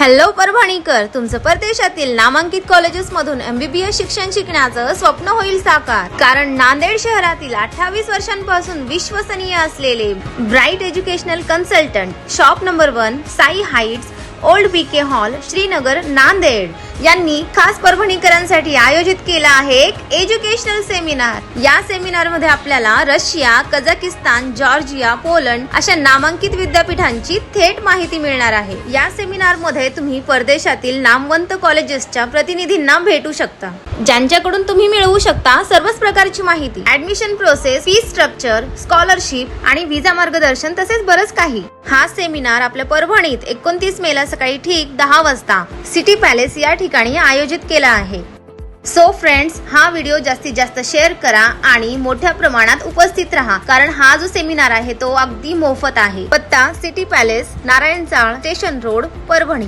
Hello परभणीकर, तुमचं परदेशातील नामांकित कॉलेजेस मधून MBBS शिक्षण शिकण्याचं स्वप्न होईल साकार. कारण नांदेड शहरातील 28 वर्षांपासून विश्वसनीय असलेले bright educational consultant shop number 1 Sai Heights old BK hall Srinagar Nanded यांनी खास परभणीकरांसाठी आयोजित केला आहे एक एज्युकेशनल सेमिनार. या सेमिनार मध्ये आपल्याला रशिया, कझाकिस्तान, जॉर्जिया, पोलंड अशा नामांकित विद्यापीठांची थेट माहिती मिळणार आहे. या सेमिनार मध्ये तुम्ही परदेशातील नामवंत कॉलेजेसच्या प्रतिनिधींना भेटू शकता, ज्यांच्याकडून तुम्ही मिळवू शकता सर्वच प्रकारची माहिती, admission process, fee structure, scholarship आणि व्हिसा मार्गदर्शन तसेच बरंच काही. हा सेमिनार आपल्या परभणीत 29 मेला सकाळी ठीक 10 वाजता सिटी पॅलेस या ठिकाणी आयोजित केला आहे. सो फ्रेंड्स, हा व्हिडिओ जास्तीत जास्त शेअर करा आणि मोठ्या प्रमाणात उपस्थित राहा, कारण हा जो सेमिनार आहे तो अगदी मोफत आहे. पत्ता सिटी पॅलेस, नारायण चाळ, स्टेशन रोड, परभणी.